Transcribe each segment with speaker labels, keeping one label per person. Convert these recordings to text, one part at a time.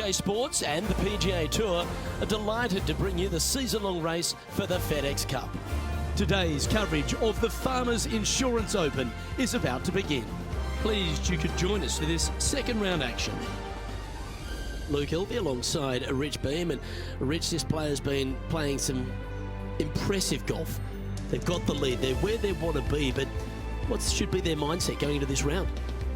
Speaker 1: USA Sports and the PGA Tour are delighted to bring you the season-long race for the FedEx Cup. Today's coverage of the Farmers Insurance Open is about to begin. Pleased you could join us for this second round action. Luke Hilvey alongside Rich Beam, and Rich, this player's been playing some impressive golf. They've got the lead, they're where they want to be, but what should be their mindset going into this round?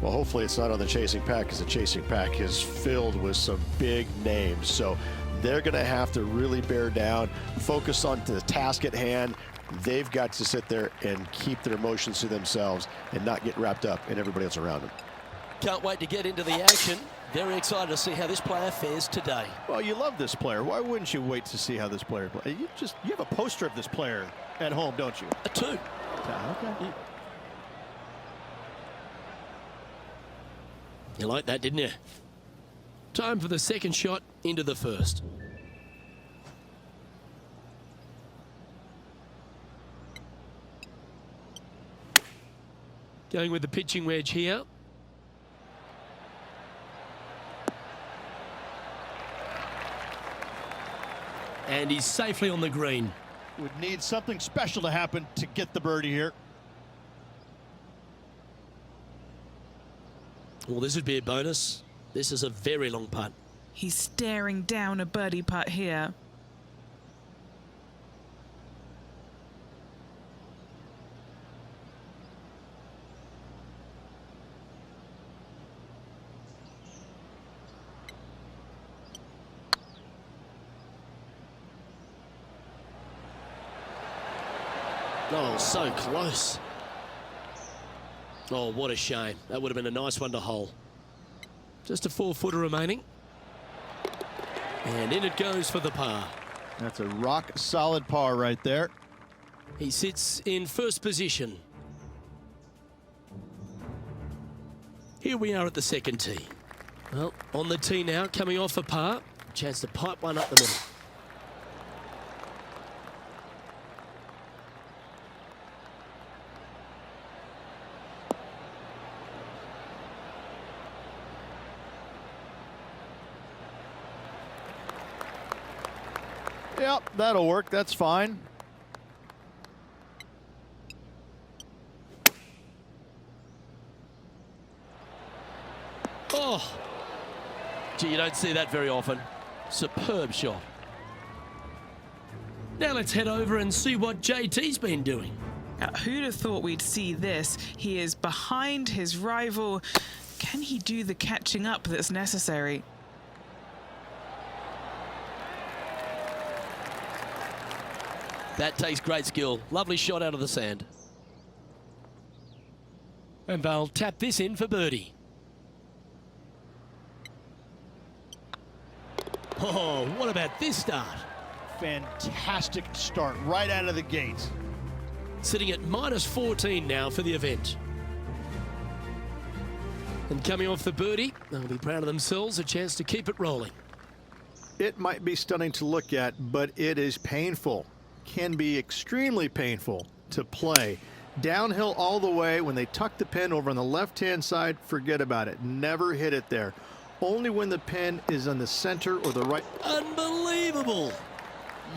Speaker 2: Well, hopefully it's not on the chasing pack, because the chasing pack is filled with some big names. So they're going to have to really bear down, focus on the task at hand. They've got to sit there and keep their emotions to themselves and not get wrapped up in everybody else around them.
Speaker 1: Can't wait to get into the action. Very excited to see how this player fares today.
Speaker 3: Well, you love this player. Why wouldn't you wait to see how this player plays? You have a poster of this player at home, don't you?
Speaker 1: A two.
Speaker 3: Okay.
Speaker 1: You liked that, didn't you? Time for the second shot into the first. Going with the pitching wedge here. And he's safely on the green.
Speaker 3: Would need something special to happen to get the birdie here.
Speaker 1: Well, this would be a bonus. This is a very long putt.
Speaker 4: He's staring down a birdie putt here.
Speaker 1: Oh, so close. Oh, what a shame. That would have been a nice one to hole. Just a 4-footer remaining. And in it goes for the par.
Speaker 3: That's a rock solid par right there.
Speaker 1: He sits in first position. Here we are at the second tee. Well, on the tee now, coming off a par. Chance to pipe one up the middle.
Speaker 3: Yep, that'll work. That's fine.
Speaker 1: Oh, gee, you don't see that very often. Superb shot. Now let's head over and see what JT's been doing.
Speaker 4: Who'd have thought we'd see this? He is behind his rival. Can he do the catching up that's necessary?
Speaker 1: That takes great skill. Lovely shot out of the sand. And they'll tap this in for birdie. Oh, what about this start?
Speaker 3: Fantastic start right out of the gate.
Speaker 1: Sitting at -14 now for the event. And coming off the birdie, they'll be proud of themselves, a chance to keep it rolling.
Speaker 3: It might be stunning to look at, but it is painful. Can be extremely painful to play. Downhill all the way. When they tuck the pin over on the left-hand side, forget about it. Never hit it there. Only when the pin is on the center or the right.
Speaker 1: Unbelievable.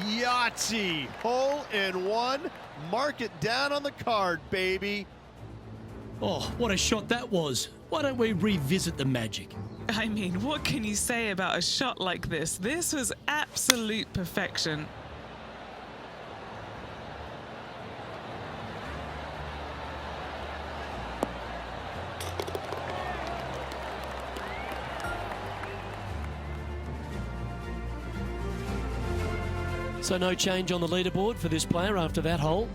Speaker 3: Yahtzee. Hole in one. Mark it down on the card, baby.
Speaker 1: Oh, what a shot that was. Why don't we revisit the magic?
Speaker 4: I mean, what can you say about a shot like this? This was absolute perfection.
Speaker 1: So no change on the leaderboard for this player after that hole.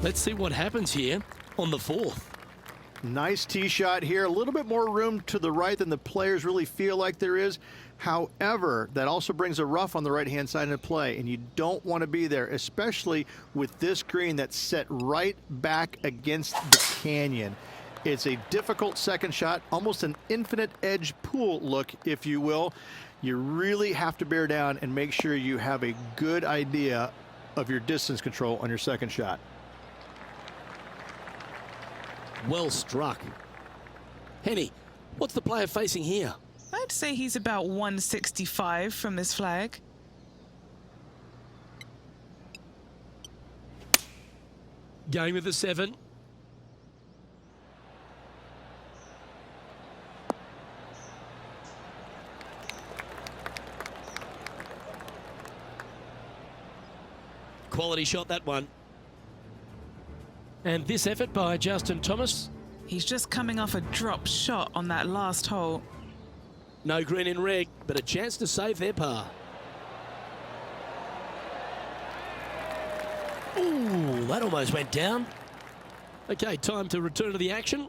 Speaker 1: Let's see what happens here on the fourth.
Speaker 3: Nice tee shot here. A little bit more room to the right than the players really feel like there is. However, that also brings a rough on the right-hand side into play, and you don't want to be there, especially with this green that's set right back against the canyon. It's a difficult second shot, almost an infinite edge pool look, if you will. You really have to bear down and make sure you have a good idea of your distance control on your second shot.
Speaker 1: Well struck. Henny, what's the player facing here?
Speaker 4: I'd say he's about 165 from this flag.
Speaker 1: Going with the 7. Quality shot, that one. And this effort by Justin Thomas.
Speaker 4: He's just coming off a drop shot on that last hole.
Speaker 1: No green in red, but a chance to save their par. Ooh, that almost went down. Okay, time to return to the action.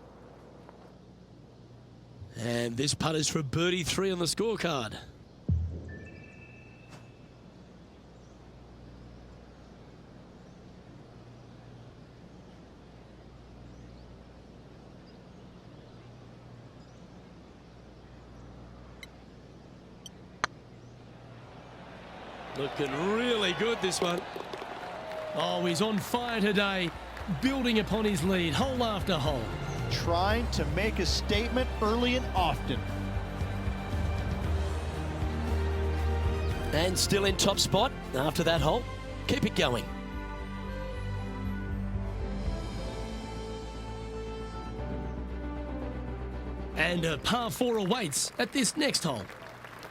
Speaker 1: And this putt is for birdie 3 on the scorecard. Looking really good, this one. Oh, he's on fire today, building upon his lead, hole after hole.
Speaker 3: Trying to make a statement early and often.
Speaker 1: And still in top spot after that hole. Keep it going. And a par 4 awaits at this next hole.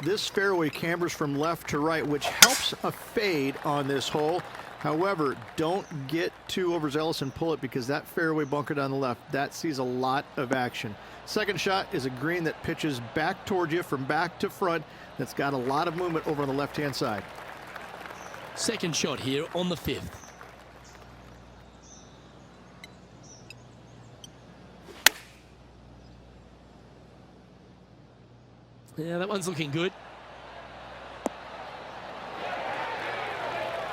Speaker 3: This fairway cambers from left to right, which helps a fade on this hole. However, don't get too overzealous and pull it, because that fairway bunker down the left, that sees a lot of action. Second shot is a green that pitches back towards you from back to front. That's got a lot of movement over on the left-hand side.
Speaker 1: Second shot here on the 5th. Yeah, that one's looking good.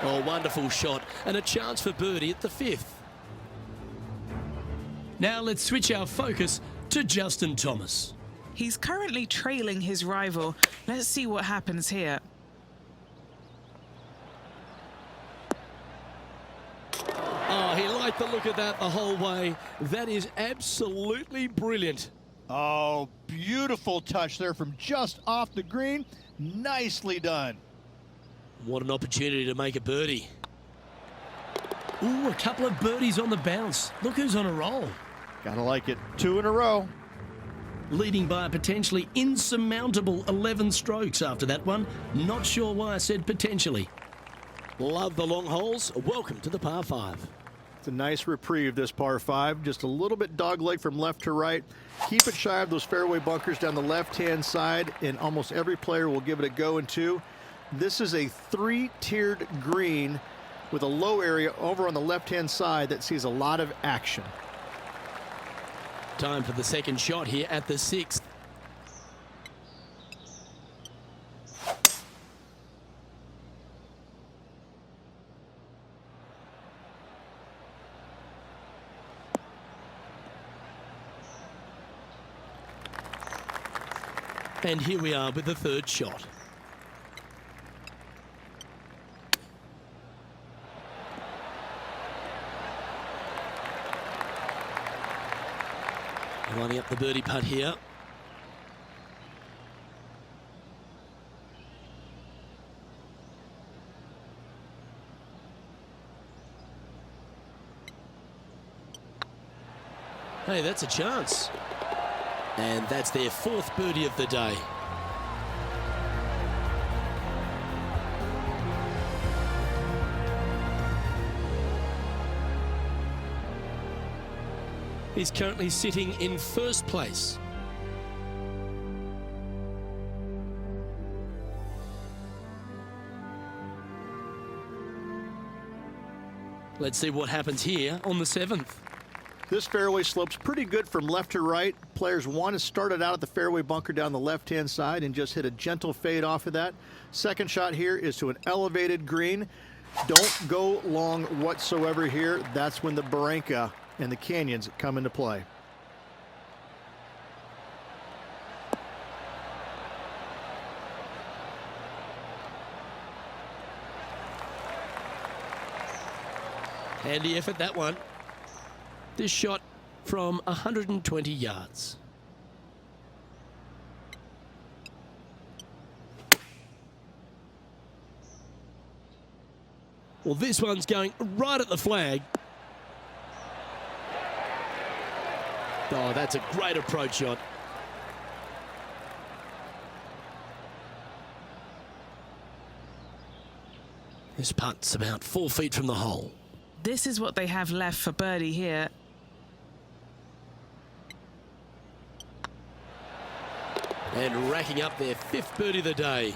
Speaker 1: Oh, wonderful shot. And a chance for birdie at the 5th. Now let's switch our focus to Justin Thomas.
Speaker 4: He's currently trailing his rival. Let's see what happens here.
Speaker 1: Oh, he liked the look of that the whole way. That is absolutely brilliant.
Speaker 3: Oh, beautiful touch there from just off the green. Nicely done.
Speaker 1: What an opportunity to make a birdie. Ooh, a couple of birdies on the bounce. Look who's on a roll.
Speaker 3: Gotta like it. 2 in a row.
Speaker 1: Leading by a potentially insurmountable 11 strokes after that one. Not sure why I said potentially. Love the long holes. Welcome to the par 5.
Speaker 3: It's a nice reprieve, this par 5. Just a little bit dogleg from left to right. Keep it shy of those fairway bunkers down the left-hand side, and almost every player will give it a go in 2. This is a 3-tiered green with a low area over on the left-hand side that sees a lot of action.
Speaker 1: Time for the second shot here at the 6th. And here we are with the third shot. Lining up the birdie putt here. Hey, that's a chance. And that's their 4th birdie of the day. He's currently sitting in 1st place. Let's see what happens here on the 7th.
Speaker 3: This fairway slopes pretty good from left to right. Players want to start it out at the fairway bunker down the left-hand side and just hit a gentle fade off of that. Second shot here is to an elevated green. Don't go long whatsoever here. That's when the barranca and the canyons come into play.
Speaker 1: Handy effort, that one. This shot from 120 yards. Well, this one's going right at the flag. Oh, that's a great approach shot. This putt's about 4 feet from the hole.
Speaker 4: This is what they have left for birdie here.
Speaker 1: And racking up their 5th birdie of the day.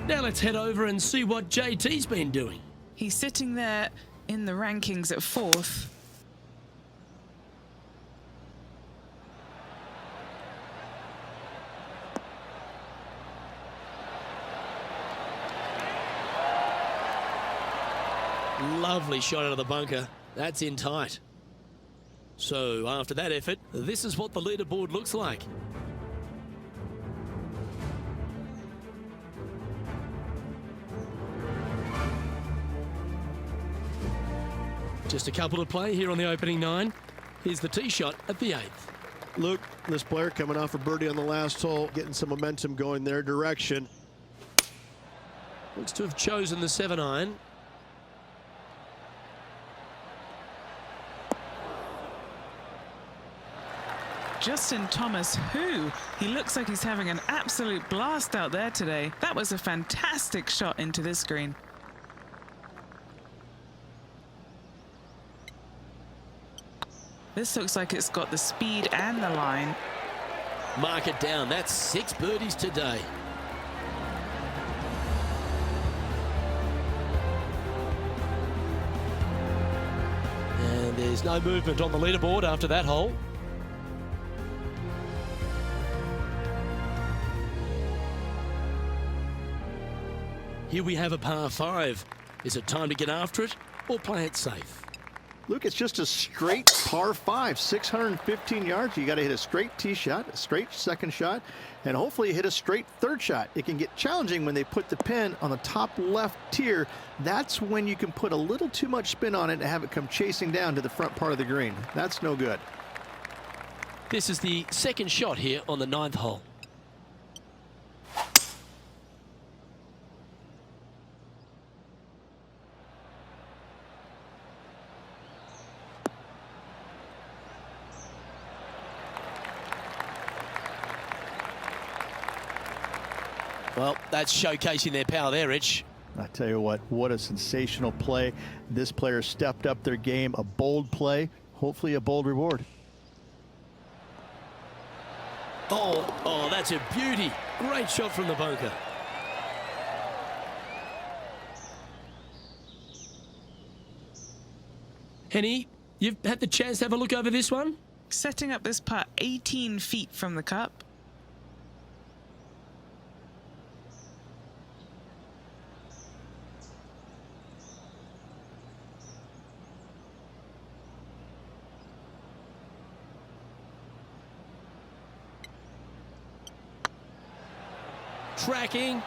Speaker 1: Now let's head over and see what JT's been doing.
Speaker 4: He's sitting there in the rankings at 4th.
Speaker 1: Lovely shot out of the bunker. That's in tight. So after that effort, this is what the leaderboard looks like. Just a couple to play here on the opening 9. Here's the tee shot at the 8th.
Speaker 2: Luke, this player coming off a birdie on the last hole, getting some momentum going their direction.
Speaker 1: Looks to have chosen the 7-iron.
Speaker 4: Justin Thomas, he looks like he's having an absolute blast out there today. That was a fantastic shot into this green. This looks like it's got the speed and the line.
Speaker 1: Mark it down. That's 6 birdies today. And there's no movement on the leaderboard after that hole. Here we have a par 5. Is it time to get after it or play it safe?
Speaker 3: Luke, it's just a straight par 5, 615 yards. You got to hit a straight tee shot, a straight second shot, and hopefully hit a straight third shot. It can get challenging when they put the pin on the top left tier. That's when you can put a little too much spin on it and have it come chasing down to the front part of the green. That's no good.
Speaker 1: This is the second shot here on the 9th hole. Well, that's showcasing their power there, Rich.
Speaker 3: I tell you what a sensational play. This player stepped up their game, a bold play, hopefully a bold reward.
Speaker 1: Oh, that's a beauty. Great shot from the bunker. Henny, you've had the chance to have a look over this one?
Speaker 4: Setting up this putt 18 feet from the cup.
Speaker 1: Tracking.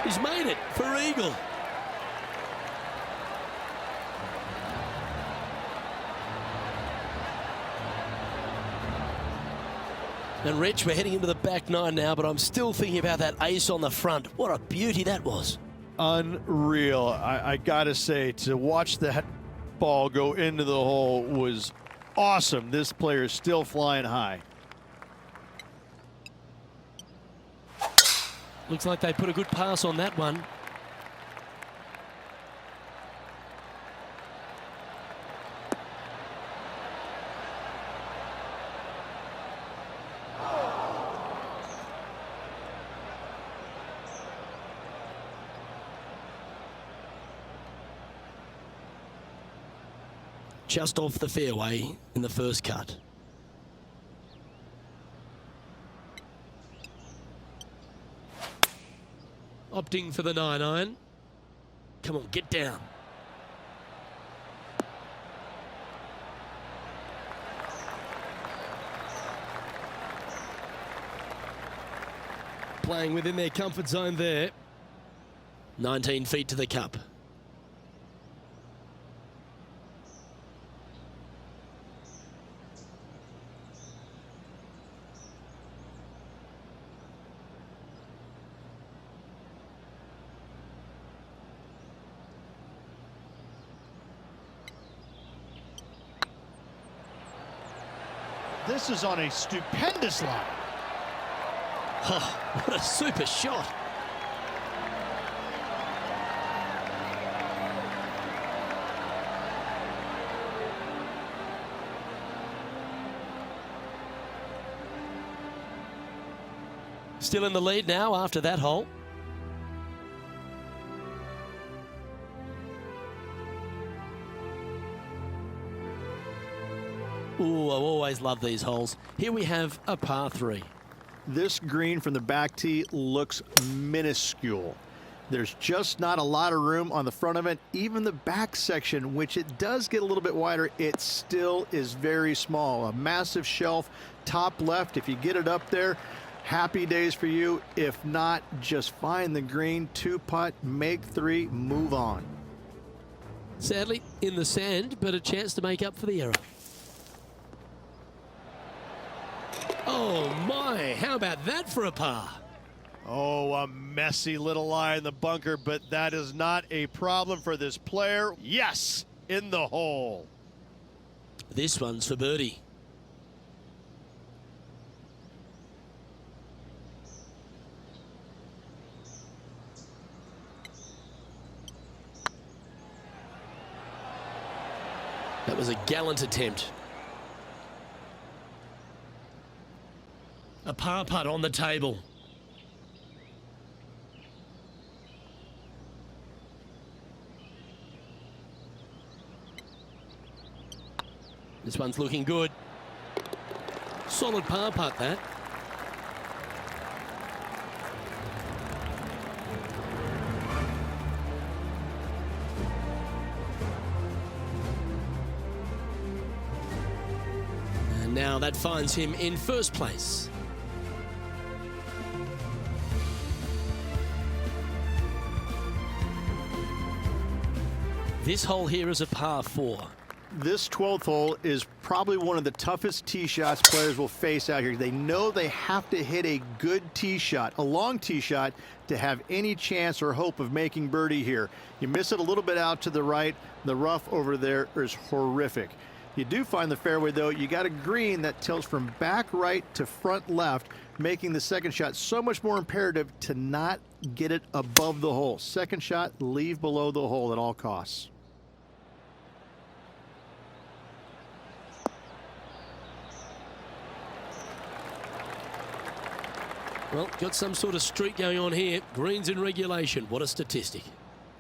Speaker 1: He's made it for eagle. And Rich, we're heading into the back 9 now, but I'm still thinking about that ace on the front. What a beauty that was.
Speaker 3: Unreal. I gotta say, to watch that ball go into the hole was awesome. This player is still flying high.
Speaker 1: Looks like they put a good pass on that one. Just off the fairway in the first cut. Opting for the 9-iron. Come on, get down. Playing within their comfort zone there. 19 feet to the cup.
Speaker 2: This is on a stupendous line.
Speaker 1: Oh, what a super shot. Still in the lead now after that hole. Ooh, I always love these holes. Here we have a par 3.
Speaker 3: This green from the back tee looks minuscule. There's just not a lot of room on the front of it. Even the back section, which it does get a little bit wider, it still is very small. A massive shelf, top left. If you get it up there, happy days for you. If not, just find the green, 2-putt, make 3, move on.
Speaker 1: Sadly, in the sand, but a chance to make up for the error. Oh my, how about that for a par?
Speaker 2: Oh, a messy little lie in the bunker, but that is not a problem for this player. Yes, in the hole.
Speaker 1: This one's for birdie. That was a gallant attempt. A par putt on the table. This one's looking good. Solid par putt, that. And now that finds him in first place. This hole here is a par 4.
Speaker 3: This 12th hole is probably one of the toughest tee shots players will face out here. They know they have to hit a good tee shot, a long tee shot, to have any chance or hope of making birdie here. You miss it a little bit out to the right, the rough over there is horrific. You do find the fairway, though. You got a green that tilts from back right to front left, making the second shot so much more imperative to not get it above the hole. Second shot, leave below the hole at all costs.
Speaker 1: Well, got some sort of streak going on here. Greens in regulation. What a statistic.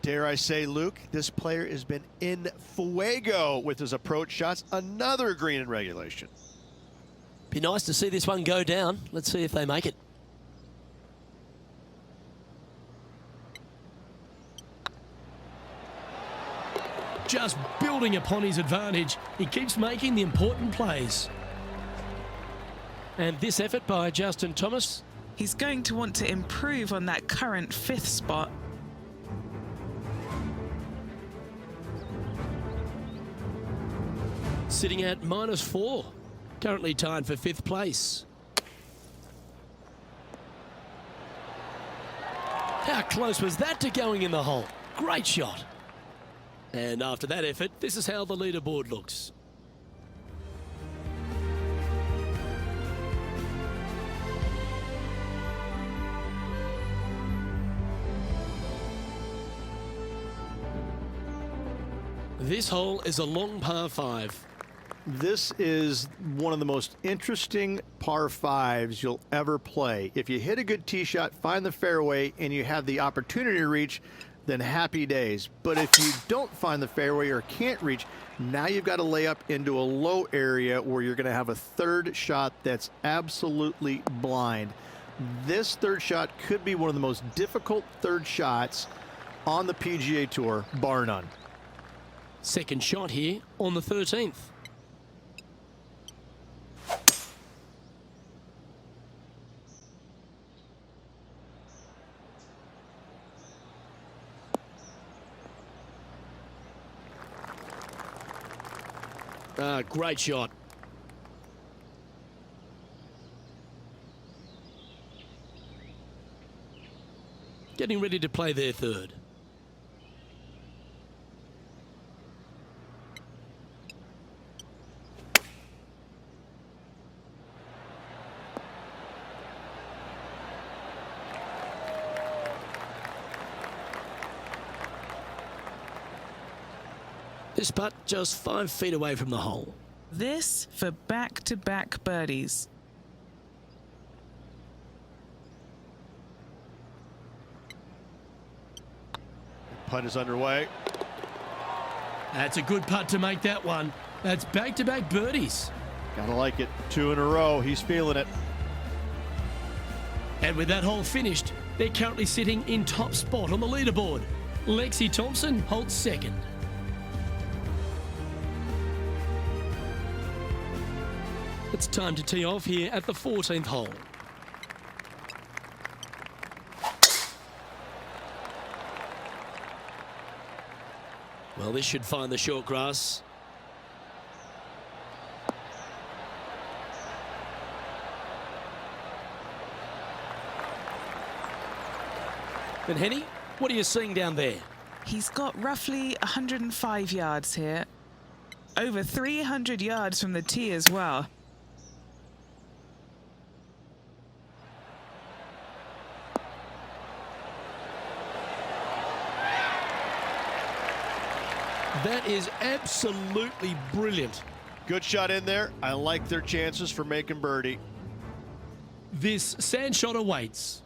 Speaker 2: Dare I say, Luke, this player has been in fuego with his approach shots. Another green in regulation.
Speaker 1: Be nice to see this one go down. Let's see if they make it. Just building upon his advantage. He keeps making the important plays. And this effort by Justin Thomas.
Speaker 4: He's going to want to improve on that current 5th spot.
Speaker 1: Sitting at -4. Currently tied for 5th place. How close was that to going in the hole? Great shot. And after that effort, this is how the leaderboard looks. This hole is a long par 5.
Speaker 3: This is one of the most interesting par 5s you'll ever play. If you hit a good tee shot, find the fairway, and you have the opportunity to reach, then happy days. But if you don't find the fairway or can't reach, now you've got to lay up into a low area where you're going to have a third shot that's absolutely blind. This third shot could be one of the most difficult third shots on the PGA Tour, bar none.
Speaker 1: Second shot here on the 13th. Great shot. Getting ready to play their third. This putt just 5 feet away from the hole.
Speaker 4: This for back-to-back birdies.
Speaker 2: Putt is underway.
Speaker 1: That's a good putt to make that one. That's back-to-back birdies.
Speaker 2: Gotta like it. 2 in a row. He's feeling it.
Speaker 1: And with that hole finished, they're currently sitting in top spot on the leaderboard. Lexi Thompson holds second. It's time to tee off here at the 14th hole. Well, this should find the short grass. And Henny, what are you seeing down there?
Speaker 4: He's got roughly 105 yards here. Over 300 yards from the tee as well.
Speaker 1: That is absolutely brilliant.
Speaker 2: Good shot in there. I like their chances for making birdie.
Speaker 1: This sand shot awaits.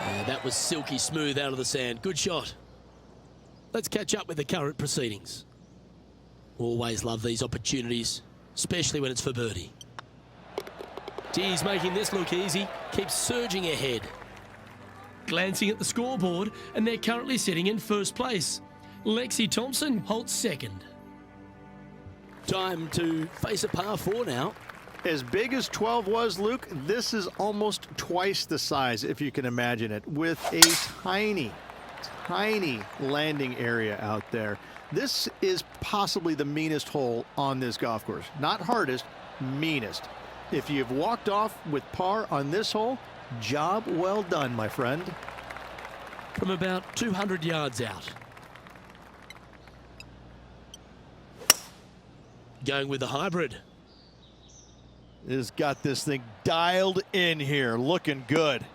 Speaker 1: Yeah, that was silky smooth out of the sand. Good shot. Let's catch up with the current proceedings. Always love these opportunities, especially when it's for birdie. Geez, making this look easy, keeps surging ahead. Glancing at the scoreboard, and they're currently sitting in first place. Lexi Thompson holds second. Time to face a par 4 now.
Speaker 3: As big as 12 was, Luke, this is almost twice the size, if you can imagine it, with a tiny, tiny landing area out there. This is possibly the meanest hole on this golf course. Not hardest, meanest. If you've walked off with par on this hole, job well done, my friend.
Speaker 1: From about 200 yards out. Going with the hybrid.
Speaker 2: Has got this thing dialed in here, looking good.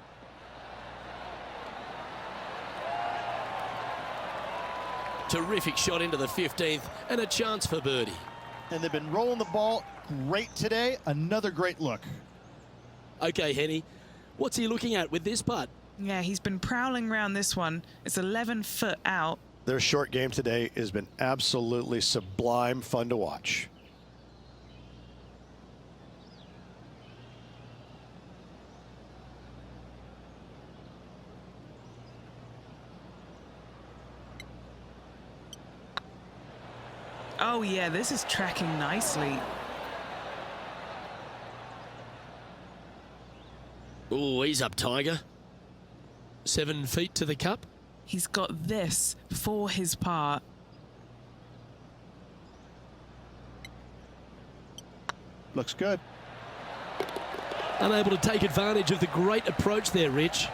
Speaker 1: Terrific shot into the 15th and a chance for birdie.
Speaker 2: And they've been rolling the ball great today. Another great look.
Speaker 1: Okay, Henny, what's he looking at with this putt?
Speaker 4: Yeah, he's been prowling around this one. It's 11 foot out.
Speaker 2: Their short game today has been absolutely sublime fun to watch.
Speaker 4: Oh yeah, this is tracking nicely.
Speaker 1: Oh, he's up, Tiger. 7 feet to the cup.
Speaker 4: He's got this for his par.
Speaker 2: Looks good.
Speaker 1: Unable to take advantage of the great approach there, Rich.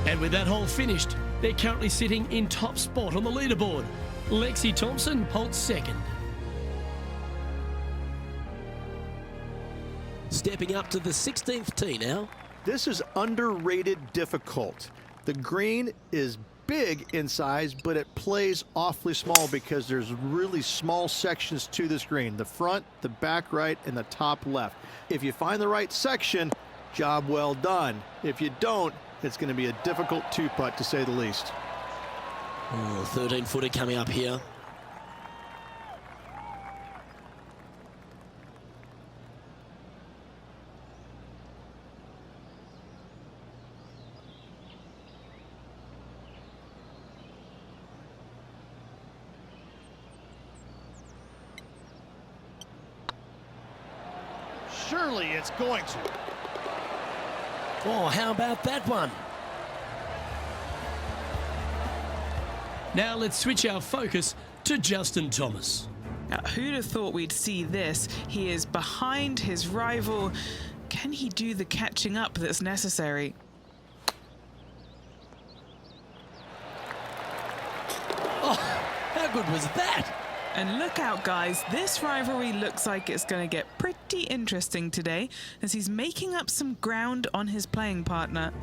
Speaker 1: And with that hole finished, they're currently sitting in top spot on the leaderboard. Lexi Thompson holds second. Stepping up to the 16th tee now.
Speaker 3: This is underrated difficult. The green is big in size, but it plays awfully small because there's really small sections to this green. The front, the back right, and the top left. If you find the right section, job well done. If you don't, it's going to be a difficult 2-putt to say the least.
Speaker 1: Oh, 13-footer coming up here.
Speaker 2: Surely it's going to.
Speaker 1: Oh, how about that one? Now let's switch our focus to Justin Thomas.
Speaker 4: Now, who'd have thought we'd see this? He is behind his rival. Can he do the catching up that's necessary?
Speaker 1: good was that?
Speaker 4: And look out, guys. This rivalry looks like it's going to get pretty interesting today as he's making up some ground on his playing partner.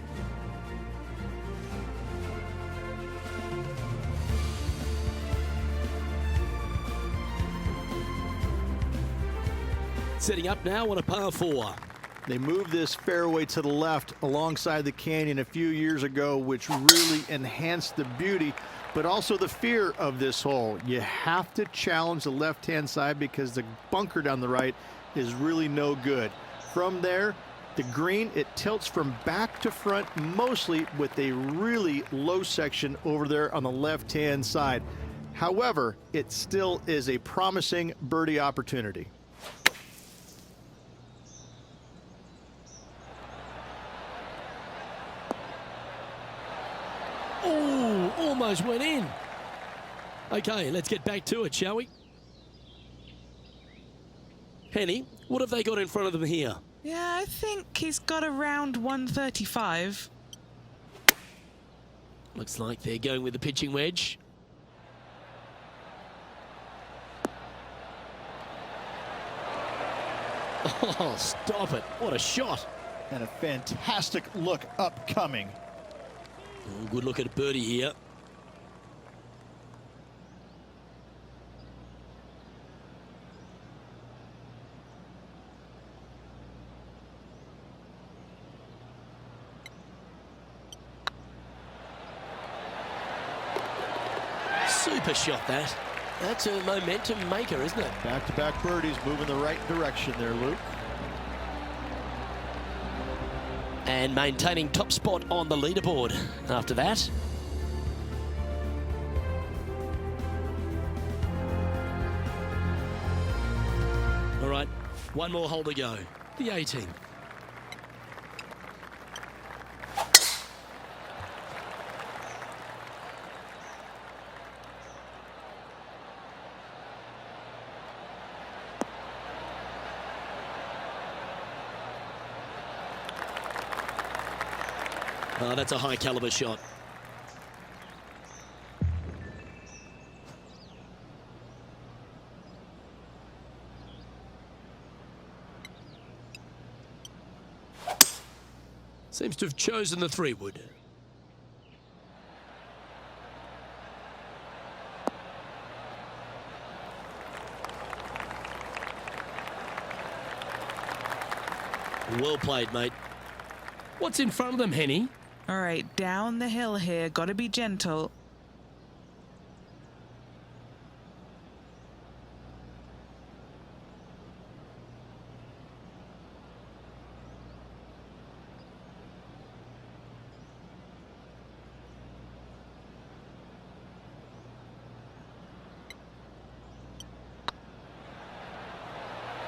Speaker 1: Setting up now on a par 4.
Speaker 3: They moved this fairway to the left alongside the canyon a few years ago, which really enhanced the beauty, but also the fear of this hole. You have to challenge the left-hand side because the bunker down the right is really no good. From there, the green, it tilts from back to front, mostly with a really low section over there on the left-hand side. However, it still is a promising birdie opportunity.
Speaker 1: Oh, almost went in. Okay, let's get back to it, shall we? Henny, what have they got in front of them here?
Speaker 4: Yeah, I think he's got around 135.
Speaker 1: Looks like they're going with the pitching wedge. Oh, stop it. What a shot.
Speaker 3: And a fantastic look upcoming.
Speaker 1: Oh, good look at birdie here. Super shot that. That's a momentum maker, isn't it?
Speaker 3: Back-to-back birdies moving the right direction there, Luke.
Speaker 1: And maintaining top spot on the leaderboard after that. All right, one more hole to go. The 18th. Oh, that's a high caliber shot. Seems to have chosen the 3-wood. Well played, mate. What's in front of them, Henny?
Speaker 4: All right, down the hill here. Got to be gentle.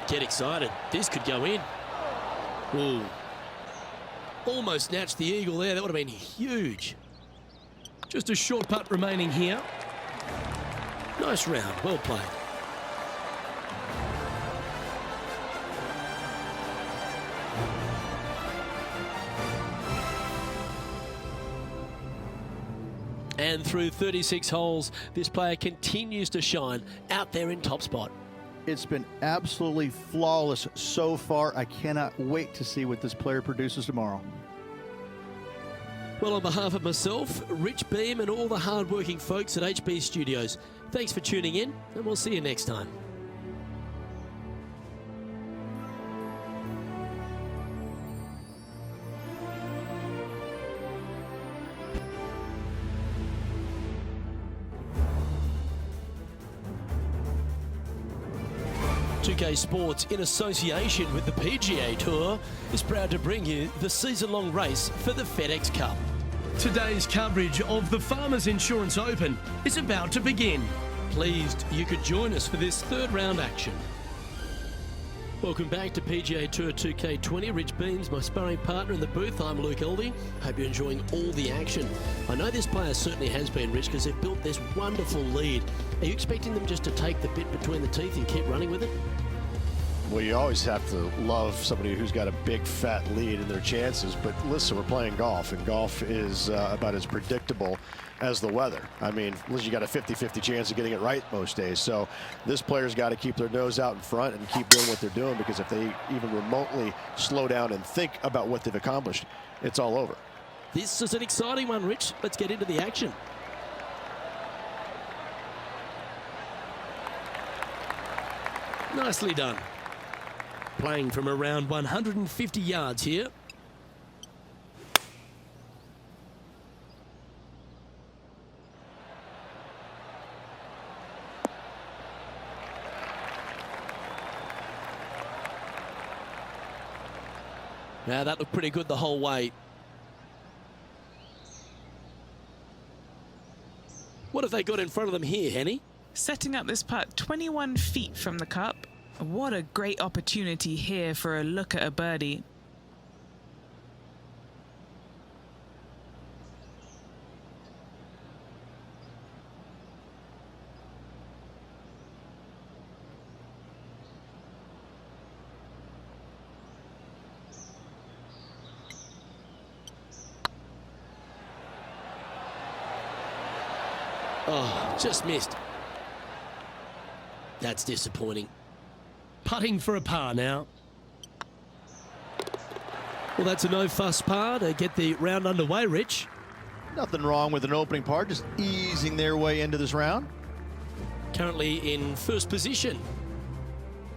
Speaker 1: Get excited. This could go in. Ooh. Almost snatched the eagle there. That would have been huge. Just a short putt remaining here. Nice round. Well played. And through 36 holes, this player continues to shine out there in top spot.
Speaker 3: It's been absolutely flawless so far. I cannot wait to see what this player produces tomorrow.
Speaker 1: Well, on behalf of myself, Rich Beam, and all the hard-working folks at HB Studios, thanks for tuning in, and we'll see you next time. UK Sports, in association with the PGA Tour, is proud to bring you the season-long race for the FedEx Cup. Today's coverage of the Farmers Insurance Open is about to begin. Pleased you could join us for this third round action. Welcome back to PGA Tour 2K20. Rich Beams, my sparring partner in the booth. I'm Luke Eldey. Hope you're enjoying all the action. I know this player certainly has been, Rich, because they've built this wonderful lead. Are you expecting them just to take the bit between the teeth and keep running with it?
Speaker 2: Well, you always have to love somebody who's got a big fat lead in their chances, but listen, we're playing golf, and golf is about as predictable as the weather. I mean, listen, you got a 50-50 chance of getting it right most days, so this player's got to keep their nose out in front and keep doing what they're doing, because if they even remotely slow down and think about what they've accomplished, it's all over.
Speaker 1: This is an exciting one, Rich. Let's get into the action. Nicely done. Playing from around 150 yards here. Now that looked pretty good the whole way. What have they got in front of them here, Henny?
Speaker 4: Setting up this putt 21 feet from the cup. What a great opportunity here for a look at a birdie.
Speaker 1: Oh, just missed. That's disappointing. Putting for a par now. Well, that's a no-fuss par to get the round underway, Rich.
Speaker 3: Nothing wrong with an opening par, just easing their way into this round.
Speaker 1: Currently in first position.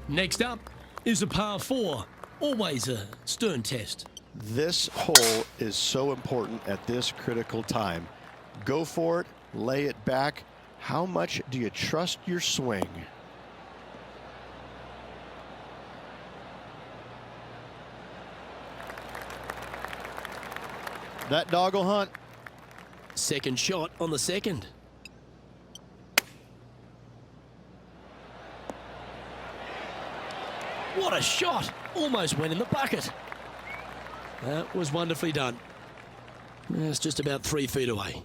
Speaker 1: Next up is a par 4. Always a stern test.
Speaker 2: This hole is so important at this critical time. Go for it, lay it back. How much do you trust your swing?
Speaker 3: That dog will hunt.
Speaker 1: Second shot on the second. What a shot! Almost went in the bucket. That was wonderfully done. It's just about 3 feet away.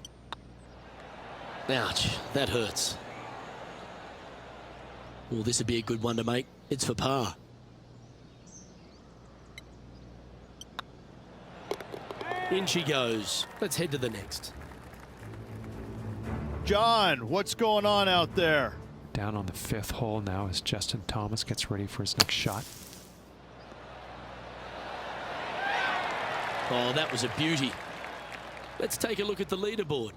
Speaker 1: Ouch, that hurts. Well, this would be a good one to make. It's for par. In she goes. Let's head to the next.
Speaker 3: John, what's going on out there?
Speaker 5: Down on the 5th hole now as Justin Thomas gets ready for his next shot.
Speaker 1: Oh, that was a beauty. Let's take a look at the leaderboard.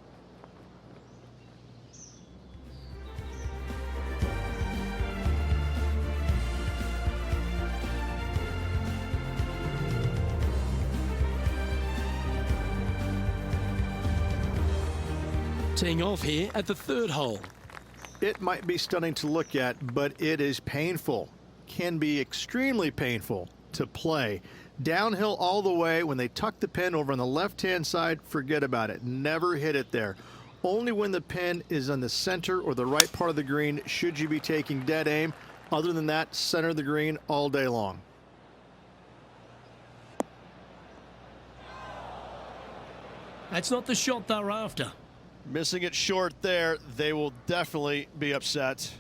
Speaker 1: Teeing off here at the 3rd hole.
Speaker 3: It might be stunning to look at, but it is painful. Can be extremely painful to play. Downhill all the way. When they tuck the pin over on the left-hand side, forget about it. Never hit it there. Only when the pin is on the center or the right part of the green should you be taking dead aim. Other than that, center of the green all day long.
Speaker 1: That's not the shot they're after.
Speaker 3: Missing it short there, they will definitely be upset.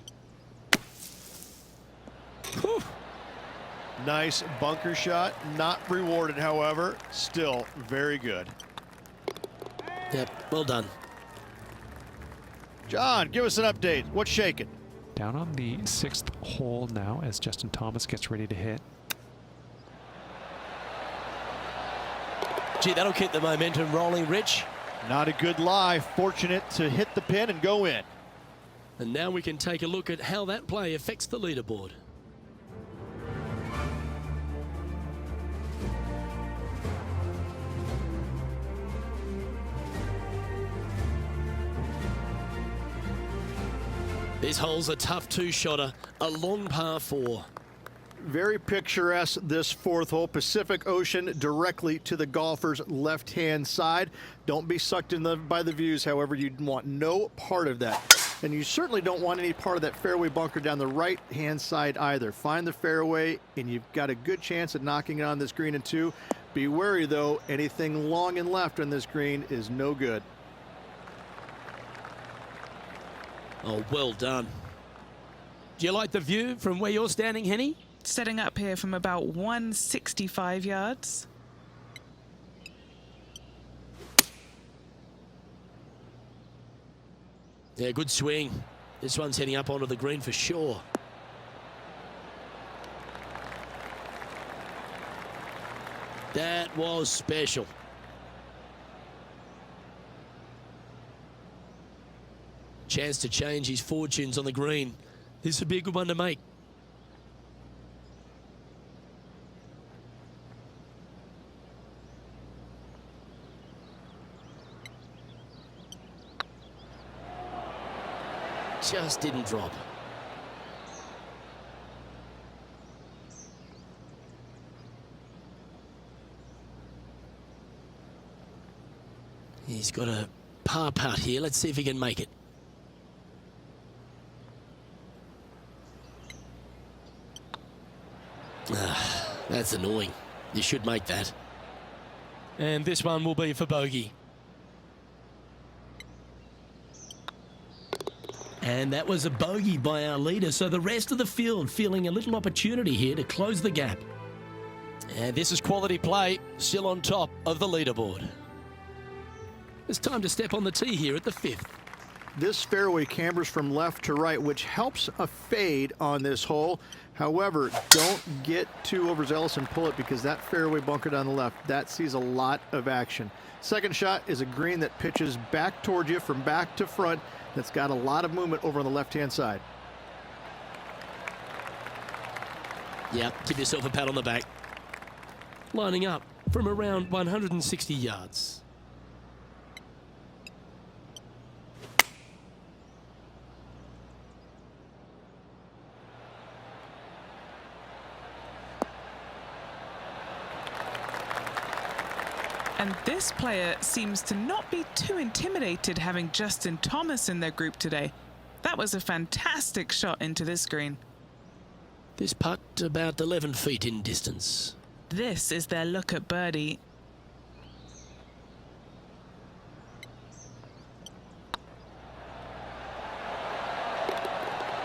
Speaker 1: Whew.
Speaker 3: Nice bunker shot, not rewarded, however, still very good.
Speaker 1: Yep, well done.
Speaker 3: John, give us an update. What's shaking?
Speaker 5: Down on the 6th hole now as Justin Thomas gets ready to hit.
Speaker 1: Gee, that'll keep the momentum rolling, Rich.
Speaker 3: Not a good lie. Fortunate to hit the pin and go in.
Speaker 1: And now we can take a look at how that play affects the leaderboard. This hole's a tough 2-shotter, a long par 4.
Speaker 3: Very picturesque, this 4th hole. Pacific Ocean directly to the golfer's left-hand side. Don't be sucked in by the views, however. You want no part of that. And you certainly don't want any part of that fairway bunker down the right-hand side either. Find the fairway, and you've got a good chance at knocking it on this green in 2. Be wary, though. Anything long and left on this green is no good.
Speaker 1: Oh, well done. Do you like the view from where you're standing, Henny?
Speaker 4: Setting up here from about 165 yards.
Speaker 1: Yeah, good swing. This one's heading up onto the green for sure. That was special. Chance to change his fortunes on the green. This would be a good one to make. Just didn't drop. He's got a par putt here. Let's see if he can make it. That's annoying. You should make that. And this one will be for bogey. And that was a bogey by our leader, so the rest of the field feeling a little opportunity here to close the gap. And this is quality play, still on top of the leaderboard. It's time to step on the tee here at the 5th.
Speaker 3: This fairway cambers from left to right, which helps a fade on this hole. However, don't get too overzealous and pull it, because that fairway bunker down the left, that sees a lot of action. Second shot is a green that pitches back towards you from back to front. That's got a lot of movement over on the left-hand side.
Speaker 1: Yeah, give yourself a pat on the back. Lining up from around 160 yards.
Speaker 4: And this player seems to not be too intimidated having Justin Thomas in their group today. That was a fantastic shot into this green.
Speaker 1: This putt about 11 feet in distance.
Speaker 4: This is their look at birdie.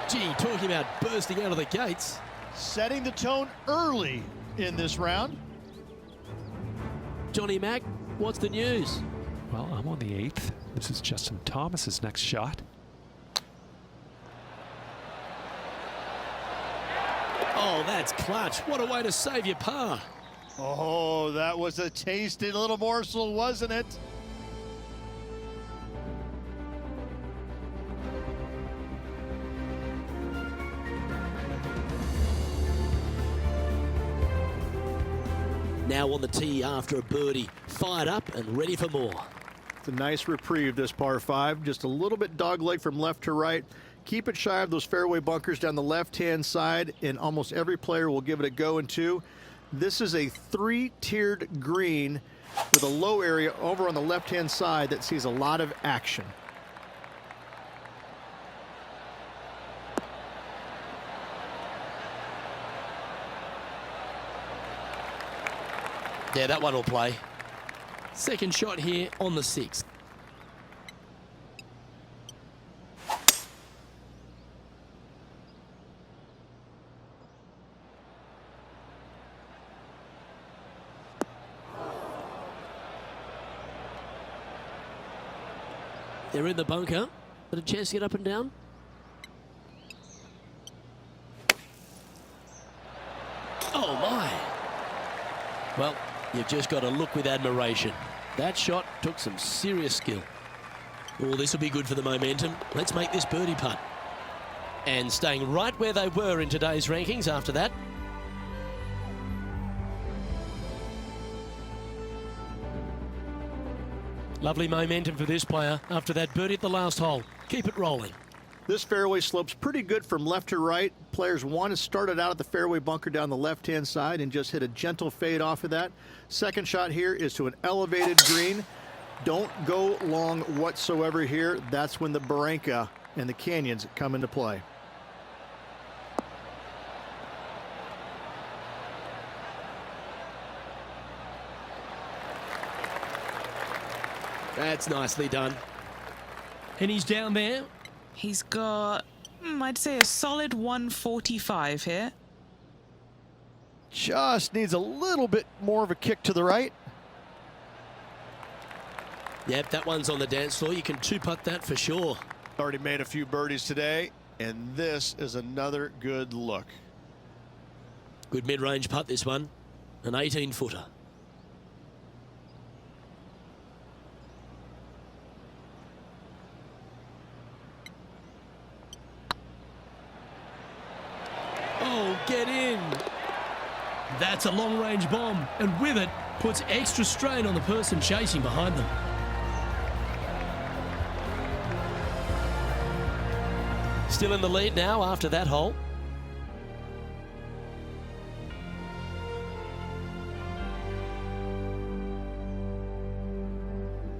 Speaker 1: Gee, talking about bursting out of the gates.
Speaker 6: Setting the tone early in this round.
Speaker 1: Johnny Mack, what's the news?
Speaker 5: Well, I'm on the 8th. This is Justin Thomas's next shot.
Speaker 1: Oh, that's clutch. What a way to save your par.
Speaker 6: Oh, that was a tasty little morsel, wasn't it?
Speaker 1: Now on the tee after a birdie, fired up and ready for more.
Speaker 3: It's a nice reprieve, this par 5. Just a little bit dogleg from left to right. Keep it shy of those fairway bunkers down the left-hand side, and almost every player will give it a go in 2. This is a 3-tiered green with a low area over on the left-hand side that sees a lot of action.
Speaker 1: Yeah, that one will play. Second shot here on the 6th. They're in the bunker. Got a chance to get up and down. Oh my. Well, you've just got to look with admiration. That shot took some serious skill. Oh, this will be good for the momentum. Let's make this birdie putt. And staying right where they were in today's rankings after that. Lovely momentum for this player after that birdie at the last hole. Keep it rolling.
Speaker 3: This fairway slopes pretty good from left to right. Players want to start it out at the fairway bunker down the left-hand side and just hit a gentle fade off of that. Second shot here is to an elevated green. Don't go long whatsoever here. That's when the barranca and the canyons come into play.
Speaker 1: That's nicely done. And he's down there.
Speaker 4: He's got, I'd say, a solid 145 here.
Speaker 3: Just needs a little bit more of a kick to the right.
Speaker 1: Yep, that one's on the dance floor. You can two-putt that for sure.
Speaker 6: Already made a few birdies today, and this is another good look.
Speaker 1: Good mid-range putt, this one. An 18-footer. Oh, get in. That's a long-range bomb, and with it, puts extra strain on the person chasing behind them. Still in the lead now after that hole.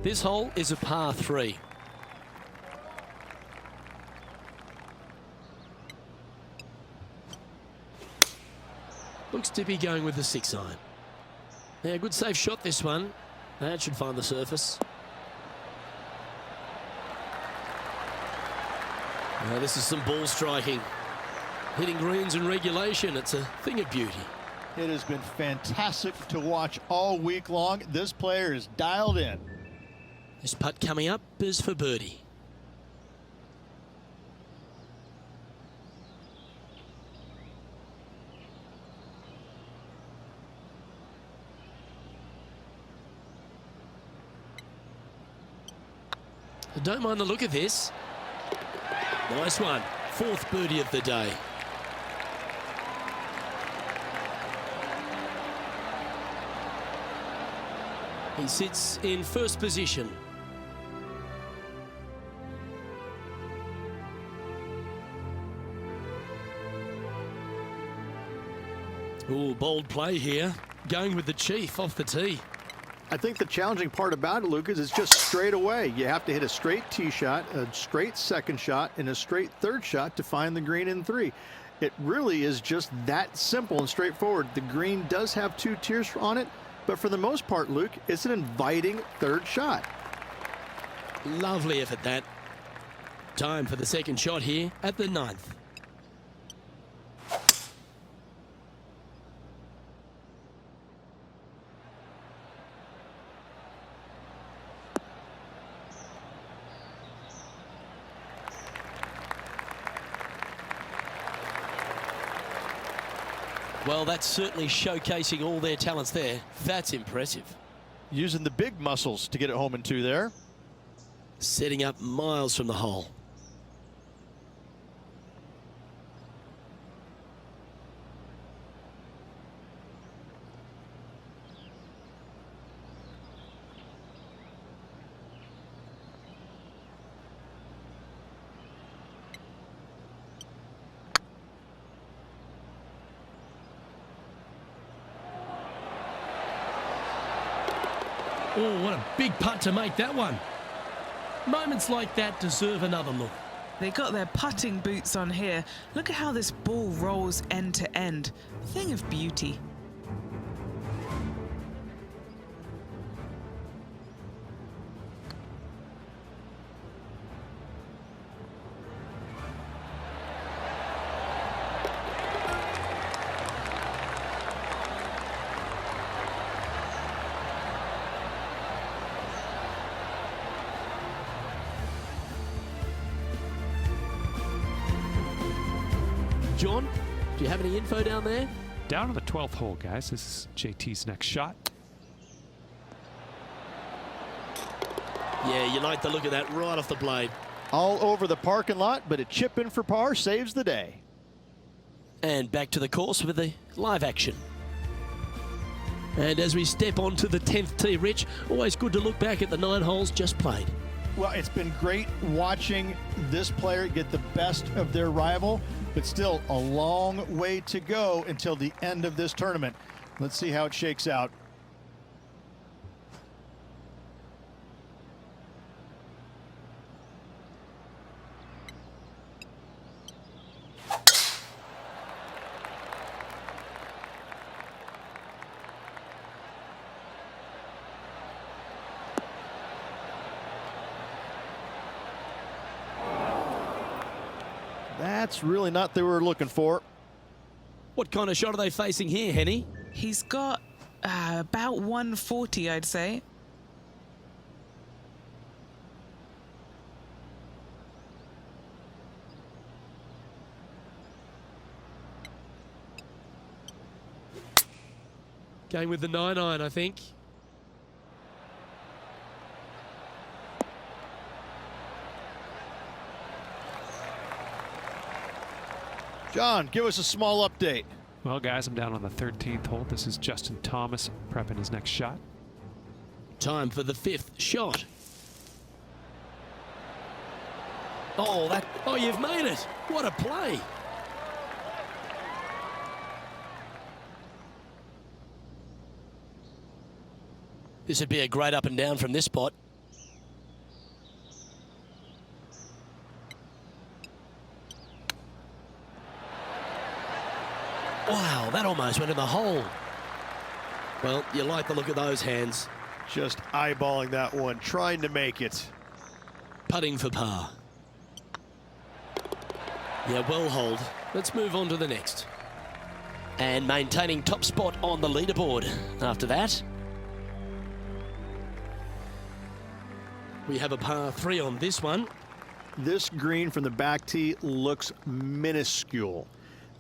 Speaker 1: This hole is a par 3. Looks to be going with the 6-iron. Yeah, good safe shot this one. That should find the surface. Now this is some ball striking. Hitting greens in regulation, it's a thing of beauty.
Speaker 6: It has been fantastic to watch all week long. This player is dialed in.
Speaker 1: This putt coming up is for birdie. I don't mind the look of this. Nice one. 4th birdie of the day. He sits in first position. Ooh, bold play here. Going with the chief off the tee.
Speaker 3: I think the challenging part about it, Lucas, is just straight away. You have to hit a straight tee shot, a straight second shot, and a straight third shot to find the green in 3. It really is just that simple and straightforward. The green does have 2 tiers on it, but for the most part, Luke, it's an inviting third shot.
Speaker 1: Lovely effort, that. Time for the second shot here at the 9th. Well, that's certainly showcasing all their talents there. That's impressive.
Speaker 6: Using the big muscles to get it home in 2 there.
Speaker 1: Setting up miles from the hole. Oh, what a big putt to make that one. Moments like that deserve another look.
Speaker 4: They got their putting boots on here. Look at how this ball rolls end to end. Thing of beauty.
Speaker 1: John, do you have any info down there?
Speaker 5: Down to the 12th hole, guys. This is JT's next shot.
Speaker 1: Yeah, you like the look of that right off the blade.
Speaker 6: All over the parking lot, but a chip in for par saves the day.
Speaker 1: And back to the course with the live action. And as we step onto the 10th tee, Rich, always good to look back at the 9 holes just played.
Speaker 6: Well, it's been great watching this player get the best of their rival, but still a long way to go until the end of this tournament. Let's see how it shakes out. That's really not what they were looking for.
Speaker 1: What kind of shot are they facing here, Henny?
Speaker 4: He's got about 140, I'd say.
Speaker 1: Going with the 9-iron, I think.
Speaker 3: John, give us a small update.
Speaker 5: Well, guys, I'm down on the 13th hole. This is Justin Thomas prepping his next shot.
Speaker 1: Time for the 5th shot. Oh, you've made it. What a play. This would be a great up and down from this spot. Wow, that almost went in the hole. Well, you like the look of those hands.
Speaker 2: Just eyeballing that one, trying to make it.
Speaker 1: Putting for par. Yeah, well hold. Let's move on to the next. And maintaining top spot on the leaderboard after that. We have a par 3 on this one.
Speaker 3: This green from the back tee looks minuscule.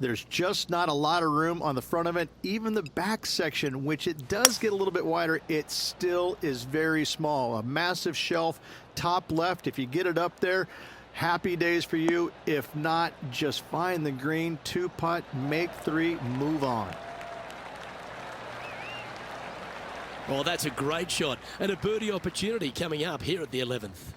Speaker 3: There's just not a lot of room on the front of it. Even the back section, which it does get a little bit wider, it still is very small. A massive shelf, top left. If you get it up there, happy days for you. If not, just find the green, 2-putt, make 3, move on.
Speaker 1: Oh, that's a great shot. And a birdie opportunity coming up here at the 11th.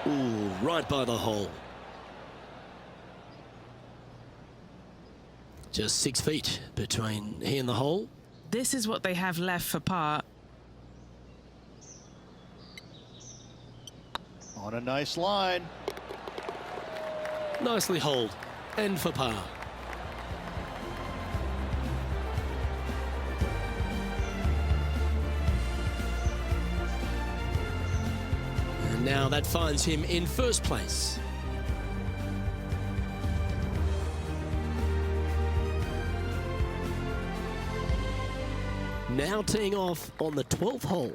Speaker 1: Ooh, right by the hole. Just 6 feet between he and the hole.
Speaker 4: This is what they have left for par.
Speaker 3: On a nice line.
Speaker 1: Nicely holed. And for par. And now that finds him in first place. Now teeing off on the 12th hole.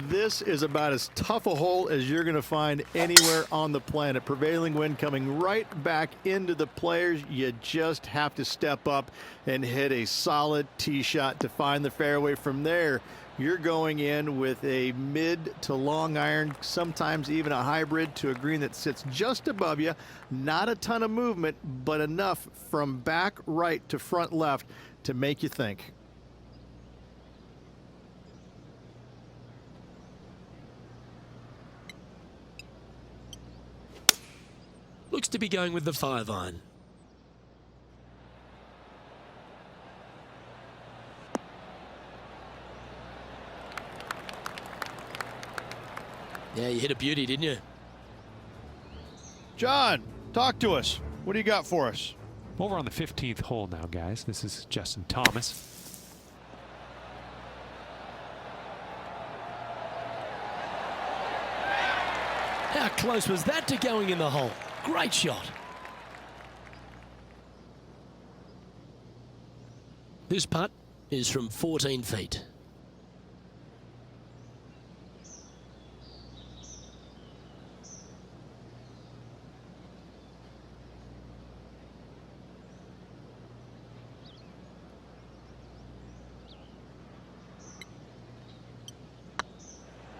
Speaker 3: This is about as tough a hole as you're going to find anywhere on the planet. Prevailing wind coming right back into the players. You just have to step up and hit a solid tee shot to find the fairway. From there, you're going in with a mid to long iron, sometimes even a hybrid, to a green that sits just above you. Not a ton of movement, but enough from back right to front left to make you think.
Speaker 1: Looks to be going with the 5-iron. Yeah, you hit a beauty, didn't you?
Speaker 3: John, talk to us. What do you got for us?
Speaker 5: Over on the 15th hole now, guys. This is Justin Thomas.
Speaker 1: How close was that to going in the hole? Great shot. This putt is from 14 feet.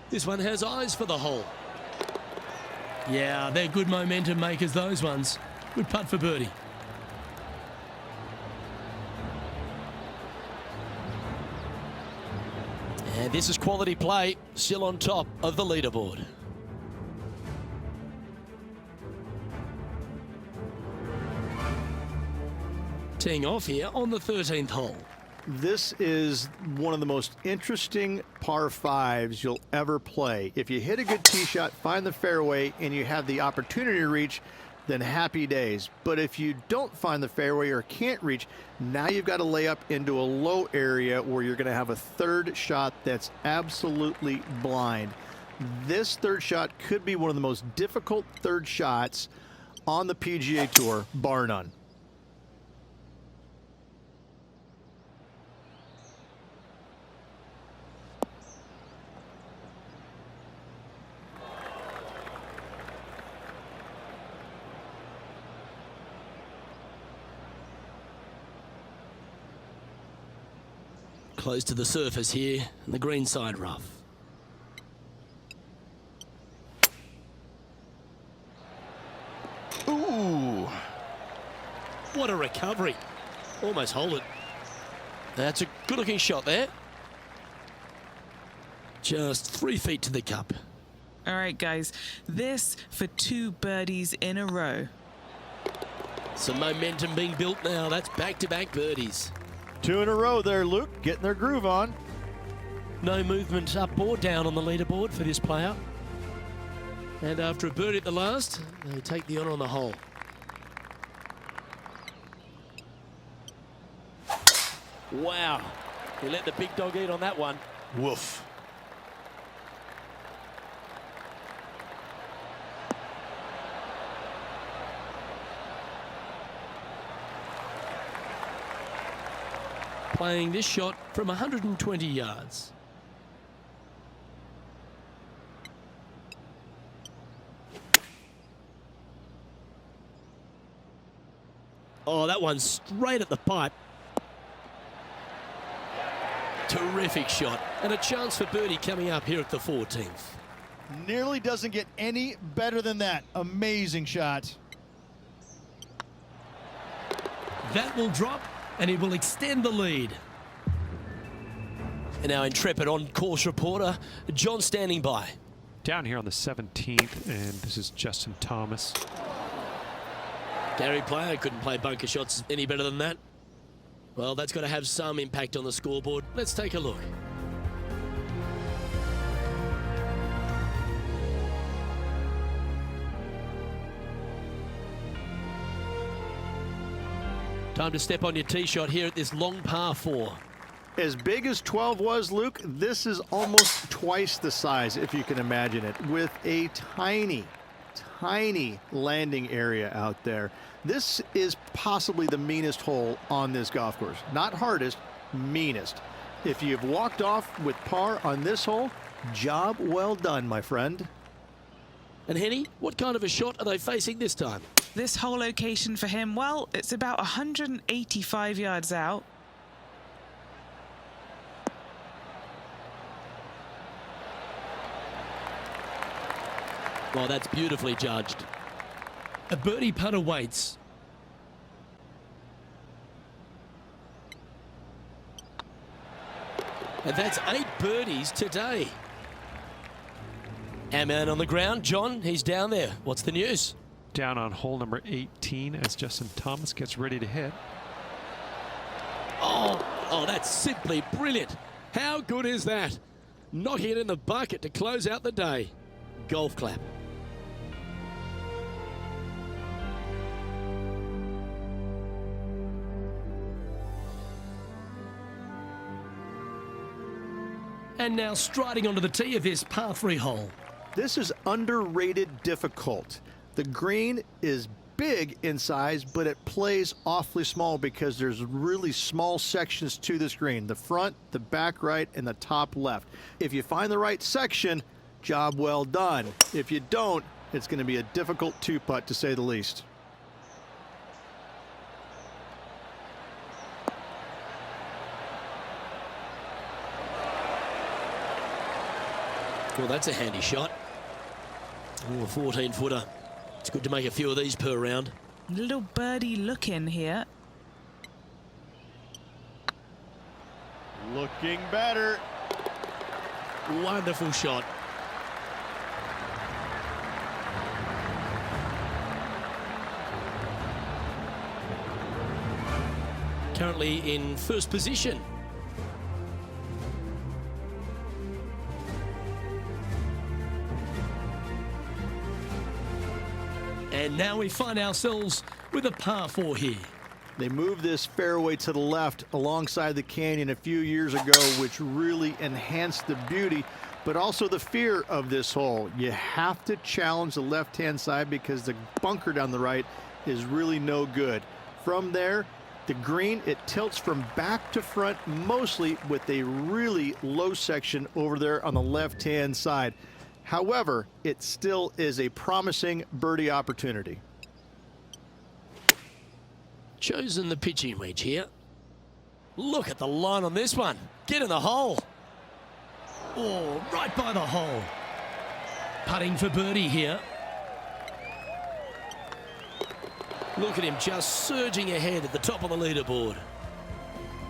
Speaker 1: This one has eyes for the hole. Yeah, they're good momentum makers, those ones. Good putt for birdie. And this is quality play, still on top of the leaderboard. Teeing off here on the 13th hole.
Speaker 3: This is one of the most interesting par fives you'll ever play. If you hit a good tee shot, find the fairway, and you have the opportunity to reach, then happy days. But if you don't find the fairway or can't reach, now you've got to lay up into a low area where you're going to have a third shot that's absolutely blind. This third shot could be one of the most difficult third shots on the PGA Tour, bar none.
Speaker 1: Close to the surface here, and the green side rough.
Speaker 2: Ooh.
Speaker 1: What a recovery. Almost hold it. That's a good-looking shot there. Just 3 feet to the cup.
Speaker 4: All right, guys, this for 2 birdies in a row.
Speaker 1: Some momentum being built now. That's back-to-back birdies.
Speaker 6: 2 in a row there, Luke, getting their groove on.
Speaker 1: No movement up or down on the leaderboard for this player. And after a birdie at the last, they take the honour on the hole. Wow. He let the big dog eat on that one.
Speaker 2: Woof.
Speaker 1: Playing this shot from 120 yards. Oh, that one's straight at the pipe. Terrific shot. And a chance for birdie coming up here at the 14th.
Speaker 6: Nearly doesn't get any better than that. Amazing shot.
Speaker 1: That will drop, and it will extend the lead. And our intrepid on-course reporter, John, standing by.
Speaker 5: Down here on the 17th, and this is Justin Thomas.
Speaker 1: Gary Player couldn't play bunker shots any better than that. Well, that's got to have some impact on the scoreboard. Let's take a look. Time to step on your tee shot here at this long par 4.
Speaker 3: As big as 12 was, Luke, this is almost twice the size, if you can imagine it, with a tiny landing area out there. This is possibly the meanest hole on this golf course. Not hardest, meanest. If you've walked off with par on this hole, job well done, my friend.
Speaker 1: And Henny, what kind of a shot are they facing this time?
Speaker 4: This whole location for him, well, it's about 185 yards out.
Speaker 1: Well, that's beautifully judged. A birdie putt awaits. And that's 8 birdies today. Our man on the ground, John, he's down there. What's the news?
Speaker 5: Down on hole number 18 as Justin Thomas gets ready to hit.
Speaker 1: Oh, that's simply brilliant. How good is that? Knocking it in the bucket to close out the day. Golf clap. And now striding onto the tee of this par 3 hole.
Speaker 3: This is underrated difficult. The green is big in size, but it plays awfully small because there's really small sections to this green. The front, the back right, and the top left. If you find the right section, job well done. If you don't, it's going to be a difficult 2-putt to say the least.
Speaker 1: Well, that's a handy shot. Oh, a 14-footer. It's good to make a few of these per round.
Speaker 4: Little birdie look in here.
Speaker 6: Looking better.
Speaker 1: Wonderful shot. currently in first position. And now we find ourselves with a par 4 here.
Speaker 3: They moved this fairway to the left alongside the canyon a few years ago, which really enhanced the beauty, but also the fear of this hole. You have to challenge the left-hand side because the bunker down the right is really no good. From there, the green, it tilts from back to front mostly with a really low section over there on the left-hand side. However, it still is a promising birdie opportunity.
Speaker 1: Chosen the pitching wedge here. Look at the line on this one. Get in the hole. Oh, right by the hole. Putting for birdie here. Look at him just surging ahead at the top of the leaderboard.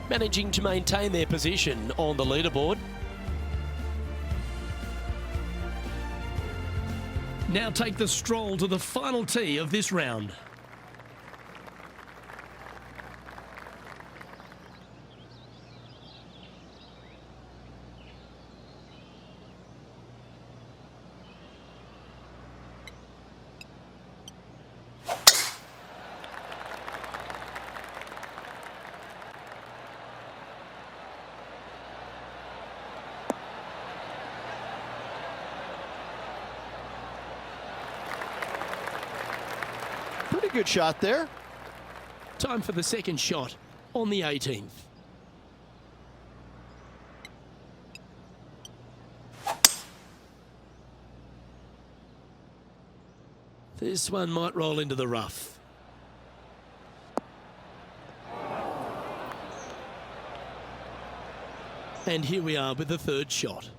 Speaker 1: Managing to maintain their position on the leaderboard. Now take the stroll to the final tee of this round.
Speaker 3: Pretty good shot there.
Speaker 1: Time for the second shot on the 18th. This one might roll into the rough. And here we are with the third shot.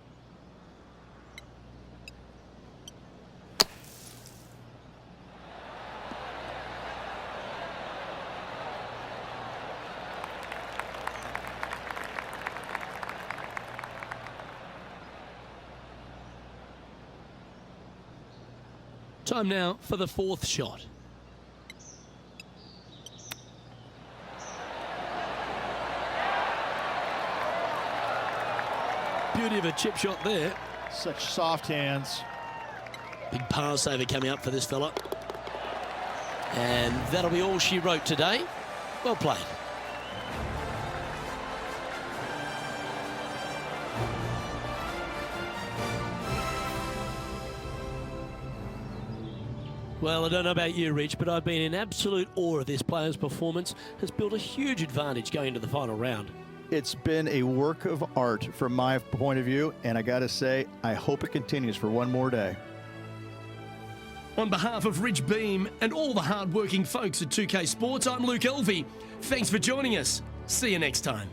Speaker 1: Time now for the fourth shot. Beauty of a chip shot there.
Speaker 6: Such soft hands.
Speaker 1: Big par saver coming up for this fella. And that'll be all she wrote today. Well played. Well, I don't know about you, Rich, but I've been in absolute awe of this player's performance. Has built a huge advantage going into the final round.
Speaker 3: It's been a work of art from my point of view, and I got to say, I hope it continues for one more day.
Speaker 1: On behalf of Rich Beam and all the hard-working folks at 2K Sports, I'm Luke Elvey. Thanks for joining us. See you next time.